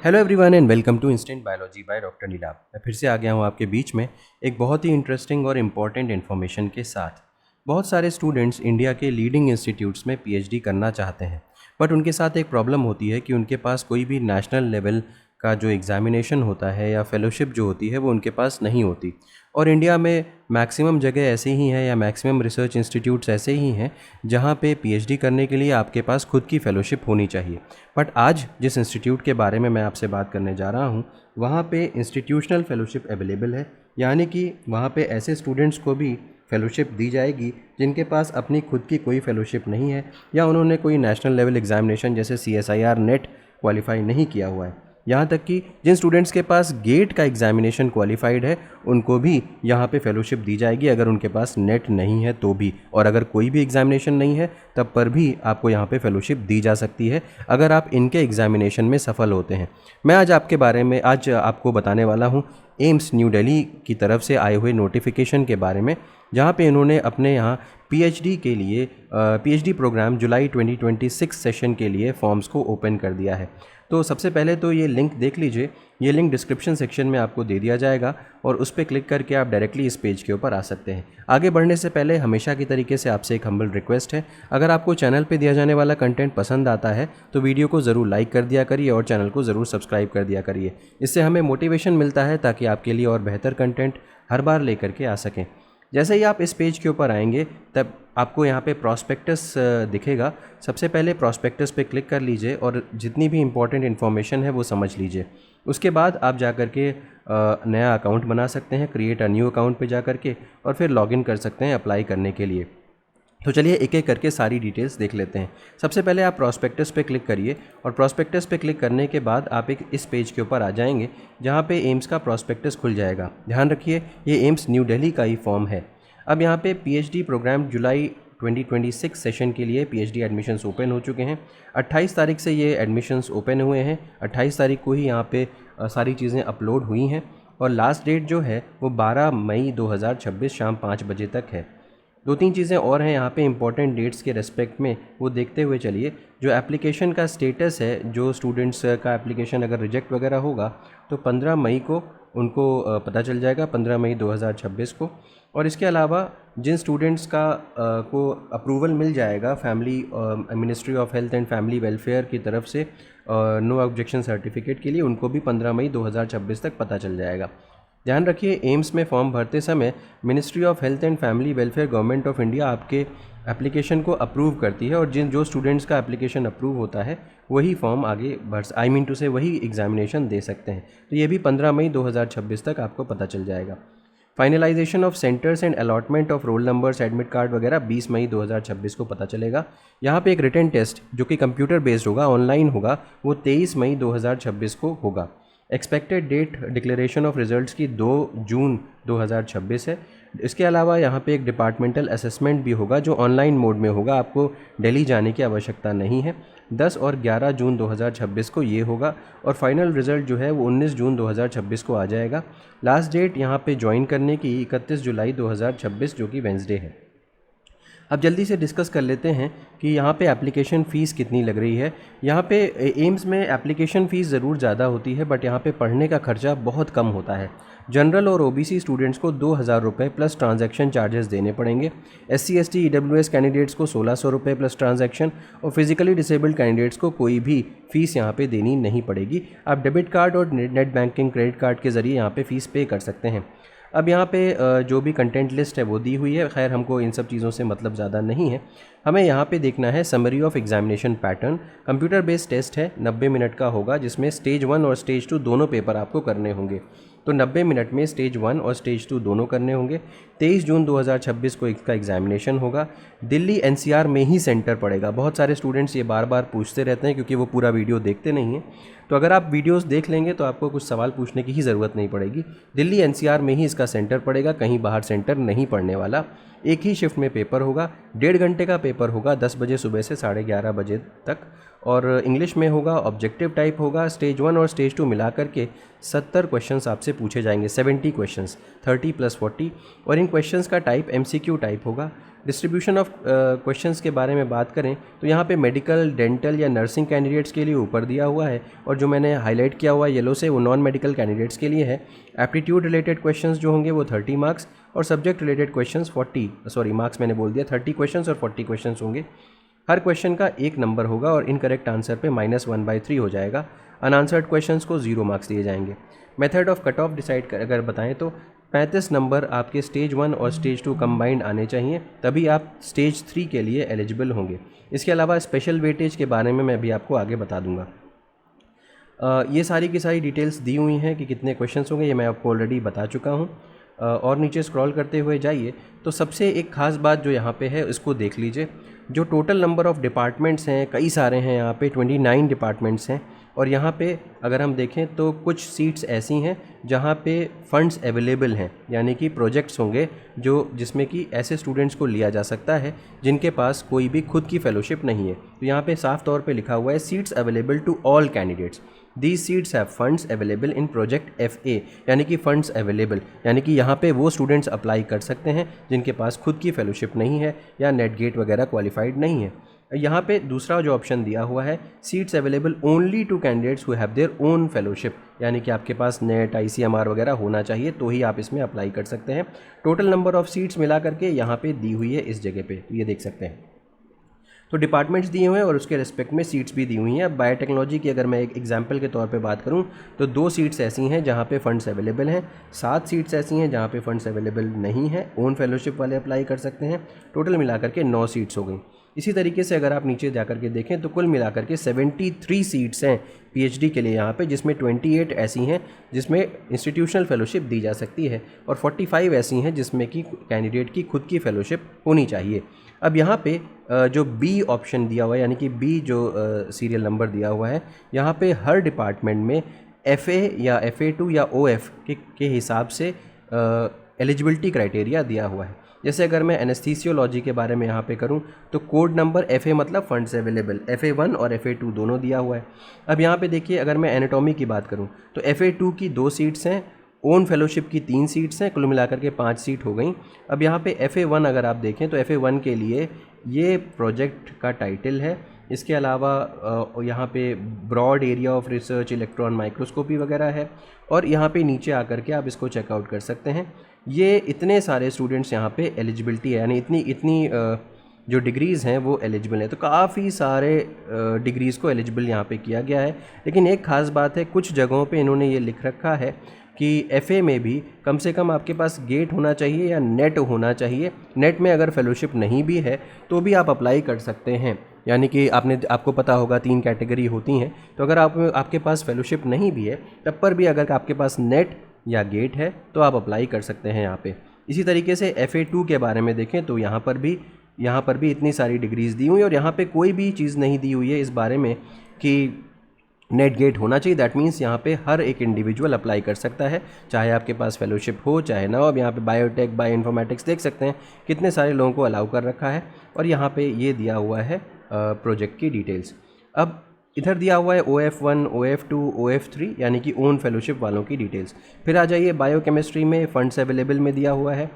Hello everyone and welcome to instant biology by doctor Neelabh. मैं फिर से आ गया हूँ आपके बीच में एक बहुत ही इंटरेस्टिंग और इम्पॉर्टेंट इन्फॉर्मेशन के साथ। बहुत सारे स्टूडेंट्स इंडिया के लीडिंग इंस्टीट्यूट्स में पीएचडी करना चाहते हैं, बट उनके साथ एक प्रॉब्लम होती है कि उनके पास कोई भी नेशनल लेवल का जो एग्ज़ामिनेशन होता है या फेलोशिप जो होती है वो उनके पास नहीं होती। और इंडिया में मैक्सिमम जगह ऐसे ही हैं या मैक्सिमम रिसर्च इंस्टीट्यूट्स ऐसे ही हैं जहाँ पे पीएचडी करने के लिए आपके पास खुद की फेलोशिप होनी चाहिए। बट आज जिस इंस्टीट्यूट के बारे में मैं आपसे बात करने जा रहा हूँ वहाँ पे इंस्टीट्यूशनल फेलोशिप अवेलेबल है, यानी कि वहाँ पे ऐसे स्टूडेंट्स को भी फेलोशिप दी जाएगी जिनके पास अपनी खुद की कोई फेलोशिप नहीं है या उन्होंने कोई नेशनल लेवल एग्जामिनेशन जैसे CSIR नेट क्वालिफाई नहीं किया हुआ है। यहाँ तक कि जिन स्टूडेंट्स के पास गेट का एग्जामिनेशन क्वालिफाइड है उनको भी यहाँ पे फेलोशिप दी जाएगी अगर उनके पास नेट नहीं है तो भी, और अगर कोई भी एग्जामिनेशन नहीं है तब पर भी आपको यहाँ पे फेलोशिप दी जा सकती है अगर आप इनके एग्जामिनेशन में सफल होते हैं। मैं आज आपको बताने वाला हूँ एम्स न्यू दिल्ली की तरफ से आए हुए नोटिफिकेशन के बारे में, जहाँ पे इन्होंने अपने यहाँ पीएचडी के लिए पीएचडी प्रोग्राम जुलाई 2026 सेशन के लिए फॉर्म्स को ओपन कर दिया है। तो सबसे पहले तो ये लिंक देख लीजिए, ये लिंक डिस्क्रिप्शन सेक्शन में आपको दे दिया जाएगा और उस पर क्लिक करके आप डायरेक्टली इस पेज के ऊपर आ सकते हैं। आगे बढ़ने से पहले हमेशा की तरीके से आपसे एक हम्बल रिक्वेस्ट है, अगर आपको चैनल पे दिया जाने वाला कंटेंट पसंद आता है तो वीडियो को ज़रूर लाइक कर दिया करिए और चैनल को ज़रूर सब्सक्राइब कर दिया करिए। इससे हमें मोटिवेशन मिलता है ताकि आपके लिए और बेहतर कंटेंट हर बार लेकर के आ सकें। जैसे ही आप इस पेज के ऊपर आएंगे तब आपको यहाँ पे प्रोस्पेक्टस दिखेगा। सबसे पहले प्रोस्पेक्टस पे क्लिक कर लीजिए और जितनी भी इम्पोर्टेंट इन्फॉर्मेशन है वो समझ लीजिए। उसके बाद आप जा कर के नया अकाउंट बना सकते हैं, क्रिएट अ न्यू अकाउंट पे जा कर के, और फिर लॉगिन कर सकते हैं अप्लाई करने के लिए। तो चलिए एक एक करके सारी डिटेल्स देख लेते हैं। सबसे पहले आप प्रोस्पेक्टस पे क्लिक करिए और प्रोस्पेक्टस पे क्लिक करने के बाद आप इस पेज के ऊपर आ जाएंगे जहाँ पे एम्स का प्रोस्पेक्टस खुल जाएगा। ध्यान रखिए ये एम्स न्यू दिल्ली का ही फॉर्म है। अब यहाँ पे पीएचडी प्रोग्राम जुलाई 2026 सेशन के लिए पीएचडी एडमिशन्स ओपन हो चुके हैं। 28 तारीख से ये एडमिशन्स ओपन हुए हैं। 28 तारीख को ही यहाँ पे सारी चीज़ें अपलोड हुई हैं और लास्ट डेट जो है वो 12 मई 2026 शाम 5 बजे तक है। दो तीन चीज़ें और हैं यहाँ पे इंपॉर्टेंट डेट्स के रेस्पेक्ट में, वो देखते हुए चलिए। जो एप्लीकेशन का स्टेटस है, जो स्टूडेंट्स का एप्लीकेशन अगर रिजेक्ट वगैरह होगा तो 15 मई को उनको पता चल जाएगा, 15 मई 2026 को। और इसके अलावा जिन स्टूडेंट्स को अप्रूवल मिल जाएगा family ministry of health and family welfare की तरफ से नो ऑब्जेक्शन सर्टिफिकेट के लिए, उनको भी 15 मई 2026 तक पता चल जाएगा। ध्यान रखिए एम्स में फॉर्म भरते समय ministry of health and family welfare government of India आपके एप्लीकेशन को अप्रूव करती है और जो स्टूडेंट्स का एप्लीकेशन अप्रूव होता है वही फॉर्म आगे वही एग्जामिनेशन दे सकते हैं। तो ये भी 15 मई 2026 तक आपको पता चल जाएगा। Finalisation of centres and allotment of roll numbers admit card वगैरह 20 मई 2026 को पता चलेगा। यहाँ पे एक रिटन टेस्ट जो कि कंप्यूटर बेस्ड होगा, ऑनलाइन होगा, वो 23 मई 2026 को होगा। Expected date declaration of results की 2 जून 2026 है। इसके अलावा यहाँ पे एक डिपार्टमेंटल असेसमेंट भी होगा जो ऑनलाइन मोड में होगा, आपको दिल्ली जाने की आवश्यकता नहीं है। 10 और 11 जून 2026 को ये होगा और फाइनल रिज़ल्ट जो है वो 19 जून 2026 को आ जाएगा। लास्ट डेट यहाँ पे ज्वाइन करने की 31 जुलाई 2026 जो कि वेंसडे है। अब जल्दी से डिस्कस कर लेते हैं कि यहाँ पे एप्लीकेशन फ़ीस कितनी लग रही है। यहाँ पे एम्स में एप्लीकेशन फ़ीस ज़रूर ज़्यादा होती है बट यहाँ पे पढ़ने का खर्चा बहुत कम होता है। जनरल और ओबीसी स्टूडेंट्स को 2000 रुपये प्लस ट्रांजैक्शन चार्जेस देने पड़ेंगे। SC ST EWS कैंडिडेट्स को 1600 रुपये प्लस ट्रांजैक्शन, और फिजिकली डिसेबल्ड कैंडिडेट्स को कोई भी फ़ीस यहाँ पे देनी नहीं पड़ेगी। आप डेबिट कार्ड और नेट बैंकिंग क्रेडिट कार्ड के ज़रिए यहाँ पे फ़ीस पे कर सकते हैं। अब यहाँ पे जो भी कंटेंट लिस्ट है वो दी हुई है, खैर हमको इन सब चीज़ों से मतलब ज़्यादा नहीं है। हमें यहाँ पे देखना है summary of examination pattern. Computer based test है, 90 मिनट का होगा, जिसमें स्टेज 1 और स्टेज 2 दोनों पेपर आपको करने होंगे। तो 90 मिनट में स्टेज 1 और स्टेज 2 दोनों करने होंगे। 23 जून 2026 को इसका एग्जामिनेशन होगा। दिल्ली NCR में ही सेंटर पड़ेगा। बहुत सारे स्टूडेंट्स ये बार बार पूछते रहते हैं क्योंकि वो पूरा वीडियो देखते नहीं हैं। तो अगर आप वीडियोस देख लेंगे तो आपको कुछ सवाल पूछने की ही ज़रूरत नहीं पड़ेगी। दिल्ली NCR में ही इसका सेंटर पड़ेगा, कहीं बाहर सेंटर नहीं पड़ने वाला। एक ही शिफ्ट में पेपर होगा, 1.5 घंटे का पेपर होगा, 10 बजे सुबह से 11:30 बजे तक। और इंग्लिश में होगा, ऑब्जेक्टिव टाइप होगा। स्टेज 1 और स्टेज 2 मिला करके 70 क्वेश्चंस आपसे पूछे जाएंगे, 70 क्वेश्चंस, 30 + 40। और इन क्वेश्चंस का टाइप MCQ टाइप होगा। डिस्ट्रीब्यूशन ऑफ क्वेश्चंस के बारे में बात करें तो यहाँ पे मेडिकल, डेंटल या नर्सिंग कैंडिडेट्स के लिए ऊपर दिया हुआ है, और जो मैंने हाईलाइट किया हुआ है येलो से वो नॉन मेडिकल कैंडिडेट्स के लिए है। एप्टीट्यूड रिलेटेड क्वेश्चंस जो होंगे वो 30 मार्क्स, और सब्जेक्ट रिलेटेड क्वेश्चंस 40 मार्क्स मैंने बोल दिया, 30 क्वेश्चंस और 40 क्वेश्चंस होंगे। हर क्वेश्चन का 1 नंबर होगा और इनकरेक्ट आंसर पे -1/3 हो जाएगा। अनआंसर्ड क्वेश्चंस को 0 मार्क्स दिए जाएंगे। Method of cut off decide अगर बताएं तो 35 नंबर आपके स्टेज 1 और स्टेज 2 कंबाइंड आने चाहिए, तभी आप स्टेज 3 के लिए एलिजिबल होंगे। इसके अलावा स्पेशल वेटेज के बारे में मैं अभी आपको आगे बता दूंगा। ये सारी की सारी डिटेल्स दी हुई हैं कि कितने क्वेश्चंस होंगे, ये मैं आपको ऑलरेडी बता चुका हूँ। और नीचे स्क्रॉल करते हुए जाइए तो सबसे एक ख़ास बात जो यहाँ पे है उसको देख लीजिए। जो टोटल नंबर ऑफ़ डिपार्टमेंट्स हैं, कई सारे हैं यहाँ पे, 29 डिपार्टमेंट्स हैं। और यहाँ पे अगर हम देखें तो कुछ सीट्स ऐसी हैं जहाँ पे फंड्स अवेलेबल हैं, यानी कि प्रोजेक्ट्स होंगे जो जिसमें कि ऐसे स्टूडेंट्स को लिया जा सकता है जिनके पास कोई भी खुद की फेलोशिप नहीं है। तो यहाँ पे साफ तौर पे लिखा हुआ है seats available to all candidates. These seats have funds available in project FA, यानी कि फंड्स अवेलेबल, यानी कि यहाँ पे वो स्टूडेंट्स अप्लाई कर सकते हैं जिनके पास खुद की फेलोशिप नहीं है या नेट गेट वगैरह क्वालिफाइड नहीं है। यहाँ पे दूसरा जो ऑप्शन दिया हुआ है, seats available only to candidates who have their own fellowship, यानी कि आपके पास नेट, ICMR वगैरह होना चाहिए तो ही आप इसमें अप्लाई कर सकते हैं। टोटल नंबर ऑफ़ सीट्स मिला करके यहाँ पे दी हुई है इस जगह पे, ये देख सकते हैं। तो डिपार्टमेंट्स दिए हुए हैं और उसके रिस्पेक्ट में सीट्स भी दी हुई हैं। अब बायोटेक्नोलॉजी की अगर मैं एक एग्जांपल के तौर पे बात करूं तो 2 सीट्स ऐसी हैं जहां पे फ़ंड्स अवेलेबल हैं, 7 सीट्स ऐसी हैं जहां पे फ़ंड्स अवेलेबल नहीं हैं, ओन फेलोशिप वाले अप्लाई कर सकते हैं। टोटल मिलाकर के 9 सीट्स हो गई। इसी तरीके से अगर आप नीचे जाकर के देखें तो कुल मिलाकर के 73 सीट्स हैं PhD के लिए यहाँ पे, जिसमें 28 ऐसी हैं जिसमें इंस्टीट्यूशनल फेलोशिप दी जा सकती है और 45 ऐसी हैं जिसमें कि कैंडिडेट की खुद की फेलोशिप होनी चाहिए। अब यहाँ पे जो B ऑप्शन दिया हुआ है, यानी कि B जो सीरियल नंबर दिया हुआ है, यहाँ पे हर डिपार्टमेंट में FA या FA2 या OF के हिसाब से एलिजिबिलिटी क्राइटेरिया दिया हुआ है। जैसे अगर मैं एनेस्थीसियोलॉजी के बारे में यहाँ पे करूँ तो कोड नंबर FA मतलब फंड्स अवेलेबल, FA1 और FA2 दोनों दिया हुआ है। अब यहाँ पे देखिए अगर मैं एनाटॉमी की बात करूँ तो FA2 की 2 सीट्स हैं, ओन फेलोशिप की 3 सीट्स हैं, कुल मिलाकर के 5 सीट हो गई। अब यहाँ पे FA1 अगर आप देखें तो FA1 के लिए ये प्रोजेक्ट का टाइटल है। इसके अलावा यहाँ पे broad area of research, electron microscopy वगैरह है, और यहाँ पे नीचे आकर के आप इसको चेकआउट कर सकते हैं। ये इतने सारे स्टूडेंट्स यहाँ पे एलिजिबिलिटी है, यानी इतनी जो डिग्रीज़ हैं वो एलिजिबल हैं। तो काफ़ी सारे डिग्रीज़ को एलिजिबल यहाँ पे किया गया है। लेकिन एक ख़ास बात है, कुछ जगहों पे इन्होंने ये लिख रखा है कि FA में भी कम से कम आपके पास गेट होना चाहिए या नेट होना चाहिए। नेट में अगर फेलोशिप नहीं भी है तो भी आप अप्लाई कर सकते हैं, यानी कि आपको पता होगा 3 कैटेगरी होती हैं। तो अगर आपके पास फेलोशिप नहीं भी है तब पर भी अगर आपके पास नेट या गेट है तो आप अप्लाई कर सकते हैं यहाँ पे। इसी तरीके से FA2 के बारे में देखें तो यहाँ पर भी इतनी सारी डिग्रीज़ दी हुई है और यहाँ पे कोई भी चीज़ नहीं दी हुई है इस बारे में कि नेट गेट होना चाहिए। दैट मीन्स यहाँ पे हर एक इंडिविजुअल अप्लाई कर सकता है, चाहे आपके पास फेलोशिप हो चाहे ना हो। अब यहाँ पे बायोटेक, बायो इन्फॉर्मेटिक्स देख सकते हैं कितने सारे लोगों को अलाउ कर रखा है, और यहाँ पे ये दिया हुआ है प्रोजेक्ट की डिटेल्स। अब इधर दिया हुआ है OF1, OF2, OF3 यानी कि ओन फेलोशिप वालों की डिटेल्स। फिर आ जाइए बायोकेमिस्ट्री में, फंड्स अवेलेबल में दिया हुआ है,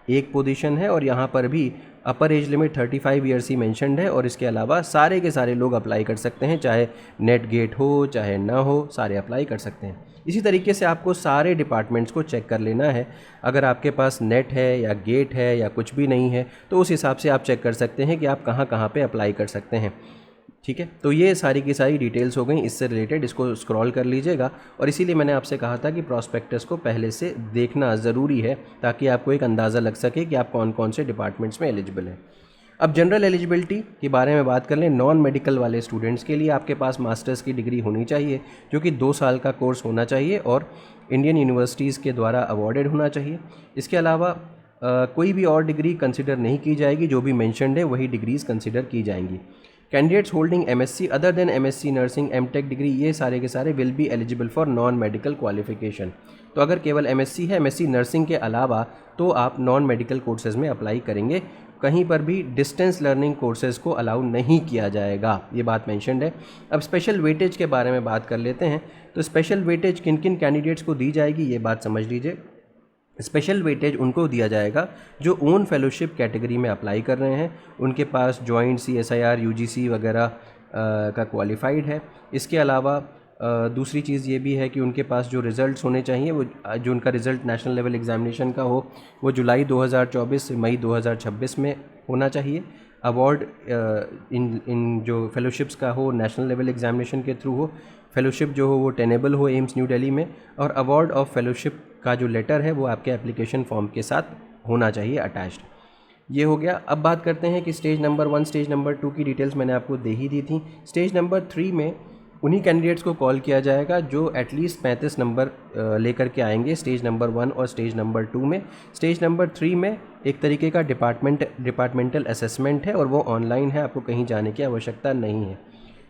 एक पोजीशन है और यहाँ पर भी अपर age limit 35 years he mentioned है, और इसके अलावा सारे के सारे लोग अप्लाई कर सकते हैं, चाहे नेट गेट हो चाहे ना हो, सारे अप्लाई कर सकते हैं। इसी तरीके से आपको सारे डिपार्टमेंट्स को चेक कर लेना है। अगर आपके पास नेट है या गेट है या कुछ भी नहीं है तो उस हिसाब से आप चेक कर सकते हैं कि आप कहाँ कहाँ पे अप्लाई कर सकते हैं। ठीक है, तो ये सारी की सारी डिटेल्स हो गई इससे रिलेटेड, इसको स्क्रॉल कर लीजिएगा। और इसीलिए मैंने आपसे कहा था कि प्रॉस्पेक्टस को पहले से देखना ज़रूरी है ताकि आपको एक अंदाज़ा लग सके कि आप कौन कौन से डिपार्टमेंट्स में एलिजिबल हैं। अब जनरल एलिजिबिलिटी के बारे में बात कर लें, नॉन मेडिकल वाले स्टूडेंट्स के लिए आपके पास मास्टर्स की डिग्री होनी चाहिए जो कि 2 साल का कोर्स होना चाहिए और इंडियन यूनिवर्सिटीज़ के द्वारा अवॉर्डेड होना चाहिए। इसके अलावा कोई भी और डिग्री कंसिडर नहीं की जाएगी, जो भी मेंशन्ड है वही डिग्रीज़ कंसिडर की जाएंगी। Candidates holding MSc other than MSc nursing, MTech degree, ये सारे के सारे will be eligible for non medical qualification. तो अगर केवल MSc है, MSc नर्सिंग के अलावा, तो आप नॉन मेडिकल कोर्सेज में अप्लाई करेंगे। कहीं पर भी डिस्टेंस लर्निंग कोर्सेज़ को अलाउ नहीं किया जाएगा, ये बात मेंशन्ड है। अब स्पेशल वेटेज के बारे में बात कर लेते हैं। तो स्पेशल वेटेज किन किन कैंडिडेट्स को दी जाएगी, ये बात समझ लीजिए। स्पेशल वेटेज उनको दिया जाएगा जो ओन फेलोशिप कैटेगरी में अप्लाई कर रहे हैं, उनके पास जॉइंट CSIR UGC वगैरह का क्वालिफाइड है। इसके अलावा दूसरी चीज़ ये भी है कि उनके पास जो रिज़ल्ट्स होने चाहिए वो जो उनका रिज़ल्ट नेशनल लेवल एग्जामिनेशन का हो वो जुलाई 2024 से मई 2026 में होना चाहिए। अवार्ड इन जो फेलोशिप्स का हो नेशनल लेवल एग्जामिनेशन के थ्रू हो। फेलोशिप जो हो वो टेनेबल हो एम्स न्यू दिल्ली में, और अवार्ड ऑफ फेलोशिप का जो लेटर है वो आपके एप्लीकेशन फॉर्म के साथ होना चाहिए अटैच्ड। ये हो गया। अब बात करते हैं कि स्टेज नंबर 1 स्टेज नंबर 2 की डिटेल्स मैंने आपको दे ही दी थी। स्टेज नंबर 3 में उन्हीं कैंडिडेट्स को कॉल किया जाएगा जो एटलीस्ट 35 नंबर लेकर के आएंगे स्टेज नंबर 1 और स्टेज नंबर 2 में। स्टेज नंबर 3 में एक तरीके का डिपार्टमेंटल असेसमेंट है और वो ऑनलाइन है, आपको कहीं जाने की आवश्यकता नहीं है।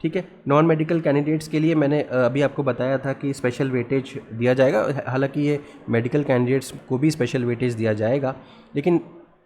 ठीक है। नॉन मेडिकल कैंडिडेट्स के लिए मैंने अभी आपको बताया था कि स्पेशल वेटेज दिया जाएगा, हालांकि ये मेडिकल कैंडिडेट्स को भी स्पेशल वेटेज दिया जाएगा, लेकिन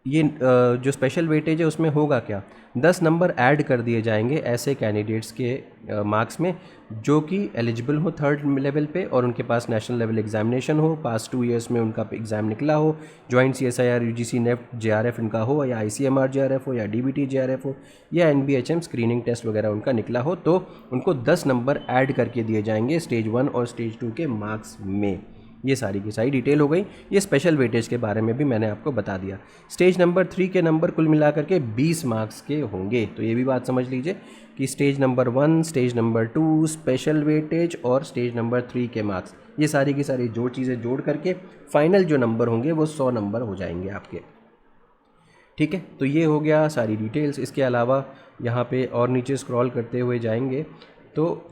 ये जो स्पेशल वेटेज है उसमें होगा क्या, 10 नंबर ऐड कर दिए जाएंगे ऐसे कैंडिडेट्स के मार्क्स में जो कि एलिजिबल हो 3rd लेवल पे और उनके पास नेशनल लेवल एग्जामिनेशन हो, पास्ट 2 ईयर्स में उनका एग्ज़ाम निकला हो, joint CSIR UGC NEFT JRF इनका हो, या ICMR JRF हो, या DBT JRF हो, या NBHM स्क्रीनिंग टेस्ट वगैरह उनका निकला हो, तो उनको 10 नंबर ऐड करके दिए जाएंगे स्टेज 1 और स्टेज 2 के मार्क्स में। ये सारी की सारी डिटेल हो गई। ये स्पेशल वेटेज के बारे में भी मैंने आपको बता दिया। स्टेज नंबर 3 के नंबर कुल मिलाकर के 20 मार्क्स के होंगे, तो ये भी बात समझ लीजिए कि stage number 1, stage number 2, special weightage और स्टेज नंबर 3 के मार्क्स, ये सारी की सारी चीज़ें जोड़ करके फाइनल जो नंबर होंगे वो 100 नंबर हो जाएंगे आपके। ठीक है, तो ये हो गया सारी डिटेल्स। इसके अलावा यहाँ पे और नीचे स्क्रॉल करते हुए जाएंगे तो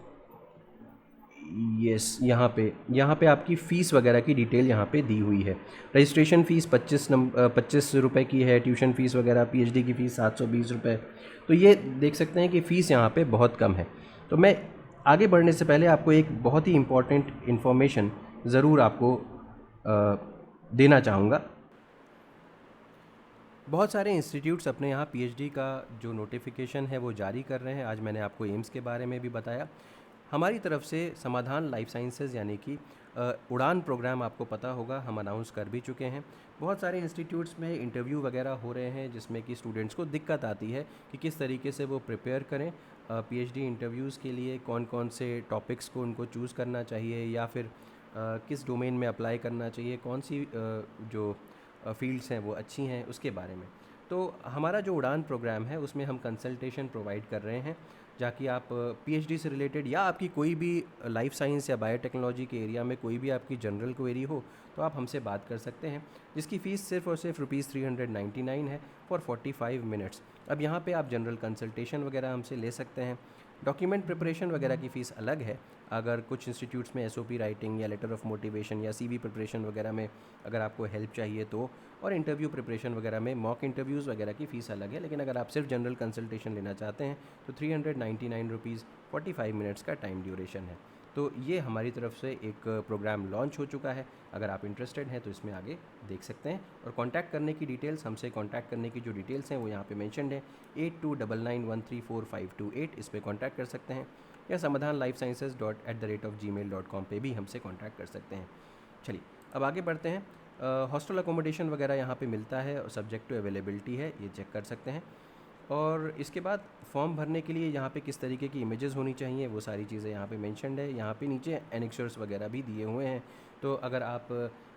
यस, यहाँ पे आपकी फ़ीस वगैरह की डिटेल यहाँ पे दी हुई है। रजिस्ट्रेशन फ़ीस 25 रुपये की है, ट्यूशन फ़ीस वगैरह PhD की फ़ीस 720 रुपये। तो ये देख सकते हैं कि फ़ीस यहाँ पे बहुत कम है। तो मैं आगे बढ़ने से पहले आपको एक बहुत ही इम्पॉर्टेंट इन्फॉर्मेशन ज़रूर आपको देना चाहूँगा। बहुत सारे इंस्टीट्यूट्स अपने यहाँ PhD का जो नोटिफिकेशन है वो जारी कर रहे हैं। आज मैंने आपको एम्स के बारे में भी बताया। हमारी तरफ से समाधान लाइफ साइंसेज़ यानी कि उड़ान प्रोग्राम आपको पता होगा, हम अनाउंस कर भी चुके हैं। बहुत सारे इंस्टीट्यूट्स में इंटरव्यू वगैरह हो रहे हैं जिसमें कि स्टूडेंट्स को दिक्कत आती है कि किस तरीके से वो प्रिपेयर करें PhD इंटरव्यूज़ के लिए, कौन कौन से टॉपिक्स को उनको चूज़ करना चाहिए या फिर किस डोमेन में अप्लाई करना चाहिए, कौन सी जो फील्ड्स हैं वो अच्छी हैं, उसके बारे में। तो हमारा जो उड़ान प्रोग्राम है उसमें हम कंसल्टेशन प्रोवाइड कर रहे हैं, जाकि आप PhD से रिलेटेड या आपकी कोई भी लाइफ साइंस या बायोटेक्नोलॉजी के एरिया में कोई भी आपकी जनरल क्वेरी हो तो आप हमसे बात कर सकते हैं, जिसकी फ़ीस सिर्फ और सिर्फ ₹399 है फॉर 45 मिनट्स। अब यहाँ पे आप जनरल कंसल्टेशन वगैरह हमसे ले सकते हैं। डॉक्यूमेंट प्रिपरेशन वगैरह की फ़ीस अलग है। अगर कुछ इंस्टीट्यूट्स में SOP राइटिंग या लेटर ऑफ मोटिवेशन या CV प्रिपरेशन वगैरह में अगर आपको हेल्प चाहिए तो, और इंटरव्यू प्रिपरेशन वगैरह में मॉक इंटरव्यूज़ वगैरह की फ़ीस अलग है। लेकिन अगर आप सिर्फ जनरल कंसल्टेशन लेना चाहते हैं तो ₹399 45 मिनट्स का टाइम ड्यूरेशन है। तो ये हमारी तरफ से एक प्रोग्राम लॉन्च हो चुका है। अगर आप इंटरेस्टेड हैं तो इसमें आगे देख सकते हैं। और कांटेक्ट करने की डिटेल्स, हमसे कांटेक्ट करने की जो डिटेल्स हैं वो यहाँ पे मेंशन्ड है। 8299134528 इस पर कांटेक्ट कर सकते हैं, या samadhanlifesciences@gmail.com पे भी हमसे कांटेक्ट कर सकते हैं। चलिए अब आगे बढ़ते हैं। हॉस्टल अकोमोडेशन वगैरह यहाँ पे मिलता है और सब्जेक्ट टू अवेलेबिलिटी है, ये चेक कर सकते हैं। और इसके बाद फॉर्म भरने के लिए यहाँ पे किस तरीके की इमेजेस होनी चाहिए वो सारी चीज़ें यहाँ पे मेंशन्ड है। यहाँ पे नीचे एनेक्चर्स वगैरह भी दिए हुए हैं, तो अगर आप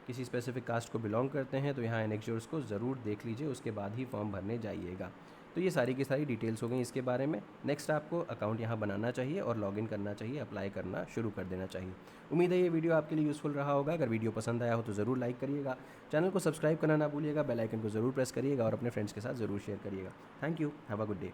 किसी स्पेसिफिक कास्ट को बिलोंग करते हैं तो यहाँ एनेक्चर्स को ज़रूर देख लीजिए, उसके बाद ही फॉर्म भरने जाइएगा। तो ये सारी की सारी डिटेल्स हो गई इसके बारे में। नेक्स्ट आपको अकाउंट यहाँ बनाना चाहिए और लॉगिन करना चाहिए, अप्लाई करना शुरू कर देना चाहिए। उम्मीद है ये वीडियो आपके लिए यूज़फुल रहा होगा। अगर वीडियो पसंद आया हो तो ज़रूर लाइक करिएगा, चैनल को सब्सक्राइब करना ना भूलिएगा, बेल आइकन को ज़रूर प्रेस करिएगा और अपने फ्रेंड्स के साथ ज़रूर शेयर करिएगा। Thank you, have a good day.